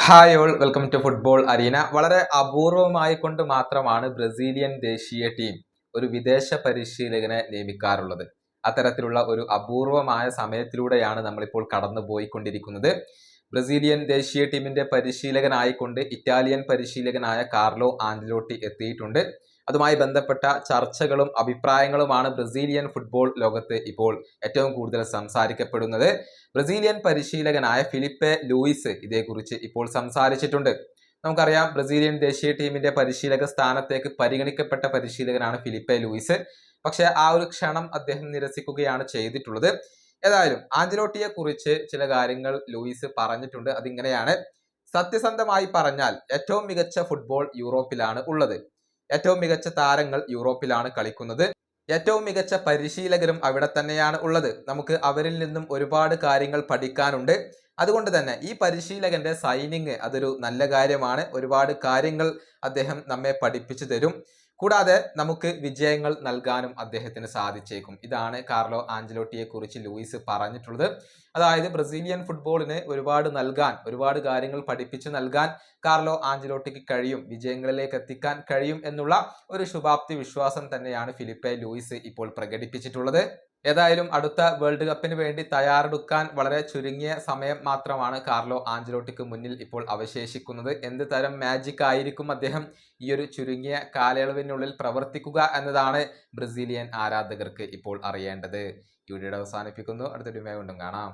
Hi all welcome to football arena. വളരെ അപൂർവമായി കൊണ്ട് മാത്രമാണ് ബ്രസീലിയൻ ദേശീയ ടീം ഒരു വിദേശ പരിശീലകനെ നിയമിക്കാറുള്ളത്. അത്തരത്തിലുള്ള ഒരു അപൂർവമായ സമയത്തിലൂടെയാണ് നമ്മളിപ്പോൾ കടന്നു പോയിക്കൊണ്ടിരിക്കുന്നത്. ബ്രസീലിയൻ ദേശീയ ടീമിന്റെ പരിശീലകനായിക്കൊണ്ട് ഇറ്റാലിയൻ പരിശീലകനായ കാർലോ ആഞ്ചലോട്ടി എത്തിയിട്ടുണ്ട്. അതുമായി ബന്ധപ്പെട്ട ചർച്ചകളും അഭിപ്രായങ്ങളുമാണ് ബ്രസീലിയൻ ഫുട്ബോൾ ലോകത്ത് ഇപ്പോൾ ഏറ്റവും കൂടുതൽ സംസാരിക്കപ്പെടുന്നത്. ബ്രസീലിയൻ പരിശീലകനായ ഫിലിപ്പെ ലൂയിസ് ഇതേക്കുറിച്ച് ഇപ്പോൾ സംസാരിച്ചിട്ടുണ്ട്. നമുക്കറിയാം, ബ്രസീലിയൻ ദേശീയ ടീമിന്റെ പരിശീലക സ്ഥാനത്തേക്ക് പരിഗണിക്കപ്പെട്ട പരിശീലകനാണ് ഫിലിപ്പെ ലൂയിസ്. പക്ഷെ ആ ഒരു ക്ഷണം അദ്ദേഹം നിരസിക്കുകയാണ് ചെയ്തിട്ടുള്ളത്. ഏതായാലും ആഞ്ചലോട്ടിയെ കുറിച്ച് ചില കാര്യങ്ങൾ ലൂയിസ് പറഞ്ഞിട്ടുണ്ട്. അതിങ്ങനെയാണ്: സത്യസന്ധമായി പറഞ്ഞാൽ ഏറ്റവും മികച്ച ഫുട്ബോൾ യൂറോപ്പിലാണ് ഉള്ളത്. ഏറ്റവും മികച്ച താരങ്ങൾ യൂറോപ്പിലാണ് കളിക്കുന്നത്. ഏറ്റവും മികച്ച പരിശീലകരും അവിടെ തന്നെയാണ് ഉള്ളത്. നമുക്ക് അവരിൽ നിന്നും ഒരുപാട് കാര്യങ്ങൾ പഠിക്കാനുണ്ട്. അതുകൊണ്ട് തന്നെ ഈ പരിശീലകന്റെ സൈനിങ് അതൊരു നല്ല കാര്യമാണ്. ഒരുപാട് കാര്യങ്ങൾ അദ്ദേഹം നമ്മെ പഠിപ്പിച്ചു തരും. കൂടാതെ നമുക്ക് വിജയങ്ങൾ നൽകാനും അദ്ദേഹത്തിന് സാധിച്ചേക്കും. ഇതാണ് കാർലോ ആഞ്ചലോട്ടിയെ കുറിച്ച് ലൂയിസ് പറഞ്ഞിട്ടുള്ളത്. അതായത് ബ്രസീലിയൻ ഫുട്ബോളിന് ഒരുപാട് നൽകാൻ, ഒരുപാട് കാര്യങ്ങൾ പഠിപ്പിച്ചു നൽകാൻ കാർലോ ആഞ്ചലോട്ടിക്ക് കഴിയും, വിജയങ്ങളിലേക്ക് എത്തിക്കാൻ കഴിയും എന്നുള്ള ഒരു ശുഭാപ്തി വിശ്വാസം തന്നെയാണ് ഫിലിപ്പെ ലൂയിസ് ഇപ്പോൾ പ്രകടിപ്പിച്ചിട്ടുള്ളത്. ഏതായാലും അടുത്ത വേൾഡ് കപ്പിന് വേണ്ടി തയ്യാറെടുക്കാൻ വളരെ ചുരുങ്ങിയ സമയം മാത്രമാണ് കാർലോ ആഞ്ചലോട്ടിക്ക് മുന്നിൽ ഇപ്പോൾ അവശേഷിക്കുന്നത്. എന്ത് തരം മാജിക് ആയിരിക്കും അദ്ദേഹം ഈ ഒരു ചുരുങ്ങിയ കാലയളവിനുള്ളിൽ പ്രവർത്തിക്കുക എന്നതാണ് ബ്രസീലിയൻ ആരാധകർക്ക് ഇപ്പോൾ അറിയേണ്ടത്. ഈ വീഡിയോ അവസാനിപ്പിക്കുന്നു. അടുത്ത വീഡിയോയുമായി വീണ്ടും കാണാം.